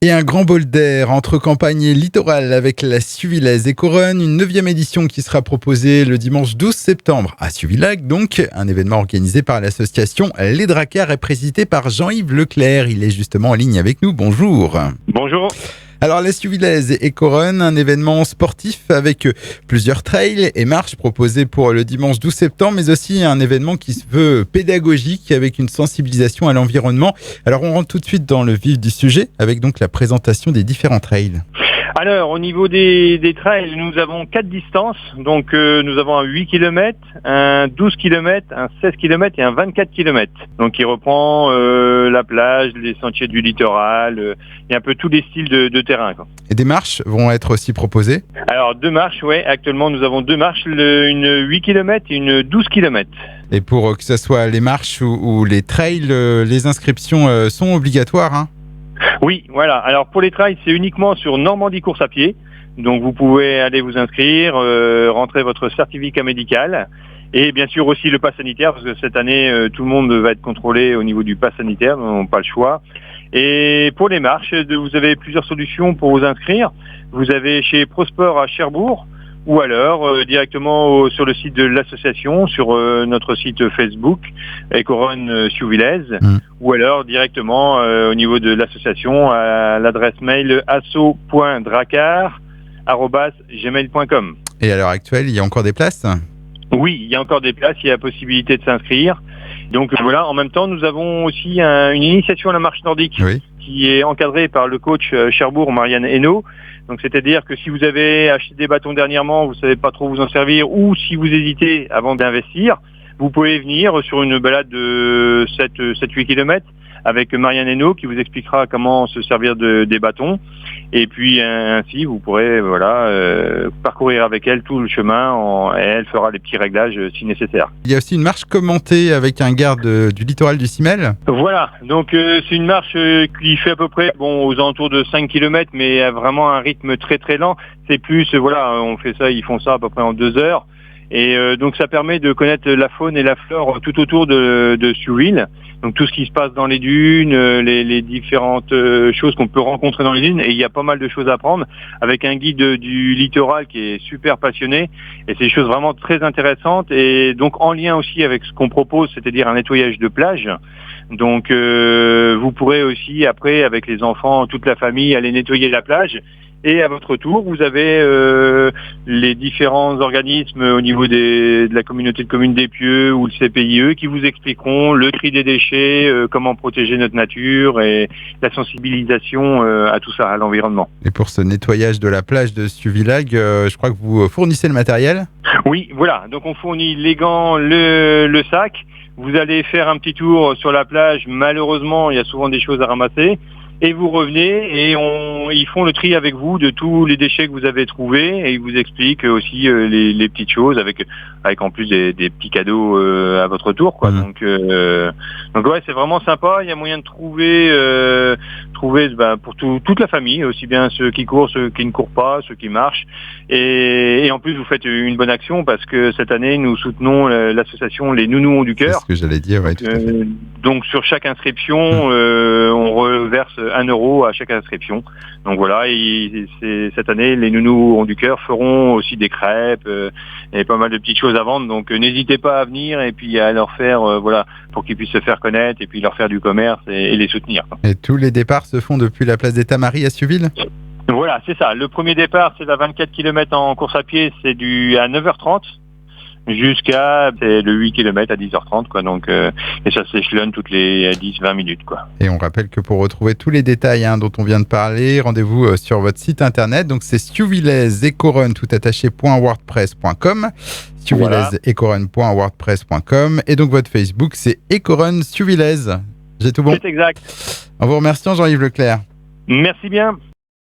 Et un grand bol d'air entre campagne et littoral avec la Suvillaise Écoronne, une 9e édition qui sera proposée le dimanche 12 septembre à Suvillac. Donc, un événement organisé par l'association Les Dracars et présidé par Jean-Yves Leclerc. Il est justement en ligne avec nous. Bonjour. Bonjour. Alors, la Suvillaise Écoronne, un événement sportif avec plusieurs trails et marches proposés pour le dimanche 12 septembre, mais aussi un événement qui se veut pédagogique avec une sensibilisation à l'environnement. Alors, on rentre tout de suite dans le vif du sujet avec donc la présentation des différents trails. Alors, au niveau des trails, nous avons 4 distances. Donc, nous avons un 8 km, un 12 km, un 16 km et un 24 km. Donc, qui reprend la plage, les sentiers du littoral et un peu tous les styles de terrain, quoi. Et des marches vont être aussi proposées ? Alors, 2 marches, ouais. Actuellement, nous avons 2 marches, une 8 km et une 12 km. Et pour que ce soit les marches ou les trails, les inscriptions sont obligatoires, hein ? Oui, voilà. Alors pour les trails, c'est uniquement sur Normandie Course à Pied. Donc vous pouvez aller vous inscrire, rentrer votre certificat médical et bien sûr aussi le pass sanitaire parce que cette année tout le monde va être contrôlé au niveau du pass sanitaire, donc pas le choix. Et pour les marches, vous avez plusieurs solutions pour vous inscrire. Vous avez chez ProSport à Cherbourg ou alors directement sur le site de l'association, sur notre site Facebook, Écoronne Suvillaise, ou alors directement au niveau de l'association à l'adresse mail asso.dracars@gmail.com. Et à l'heure actuelle, il y a encore des places ? Oui, il y a encore des places, il y a la possibilité de s'inscrire. Donc voilà, en même temps, nous avons aussi une initiation à la marche nordique qui est encadrée par le coach Cherbourg, Marianne Hainaut. Donc c'est-à-dire que si vous avez acheté des bâtons dernièrement, vous ne savez pas trop vous en servir, ou si vous hésitez avant d'investir, vous pouvez venir sur une balade de 7-8 km avec Marianne Hainaut qui vous expliquera comment se servir des bâtons. Et puis ainsi, vous pourrez parcourir avec elle tout le chemin et elle fera les petits réglages si nécessaire. Il y a aussi une marche commentée avec un garde du littoral du Simel. Voilà, donc c'est une marche qui fait à peu près aux alentours de 5 km, mais à vraiment un rythme très très lent. C'est plus, on fait ça, ils font ça à peu près en 2 heures. Et donc ça permet de connaître la faune et la flore tout autour de Surville. Donc tout ce qui se passe dans les dunes, les différentes choses qu'on peut rencontrer dans les dunes. Et il y a pas mal de choses à apprendre avec un guide du littoral qui est super passionné. Et c'est des choses vraiment très intéressantes. Et donc en lien aussi avec ce qu'on propose, c'est-à-dire un nettoyage de plage. Donc vous pourrez aussi après avec les enfants, toute la famille, aller nettoyer la plage. Et à votre tour, vous avez les différents organismes au niveau de la communauté de communes des Pieux ou le CPIE qui vous expliqueront le tri des déchets, comment protéger notre nature et la sensibilisation à tout ça, à l'environnement. Et pour ce nettoyage de la plage de Suvillac, je crois que vous fournissez le matériel ? Oui, voilà. Donc on fournit les gants, le sac. Vous allez faire un petit tour sur la plage. Malheureusement, il y a souvent des choses à ramasser. Et vous revenez et ils font le tri avec vous de tous les déchets que vous avez trouvés et ils vous expliquent aussi les petites choses avec en plus des petits cadeaux à votre tour, quoi. Donc ouais, c'est vraiment sympa. Il y a moyen de trouver pour toute la famille, aussi bien ceux qui courent, ceux qui ne courent pas, ceux qui marchent. Et en plus, vous faites une bonne action parce que cette année, nous soutenons l'association Les Nounous ont du cœur. C'est ce que j'allais dire, oui, tout à fait. Donc sur chaque inscription, on reverse 1 euro à chaque inscription. Donc voilà, cette année, les Nounous ont du cœur feront aussi des crêpes et pas mal de petites choses à vendre. Donc n'hésitez pas à venir et puis à leur faire, pour qu'ils puissent se faire connaître et puis leur faire du commerce et les soutenir. Et tous les départs se font depuis la place des Tamaris à Suville ? Voilà, c'est ça. Le premier départ, c'est à 24 km en course à pied, c'est à 9h30. Jusqu'à le 8 km à 10h30, quoi. Donc, et ça s'échelonne toutes les 10-20 minutes, quoi. Et on rappelle que pour retrouver tous les détails dont on vient de parler, rendez-vous sur votre site internet. Donc c'est suvillaise-écoronne.wordpress.com, suvillaise-écoronne.wordpress.com, et donc votre Facebook, c'est Écoronne Suvillaise. J'ai tout bon ? C'est exact. En vous remerciant, Jean-Yves Leclerc. Merci bien.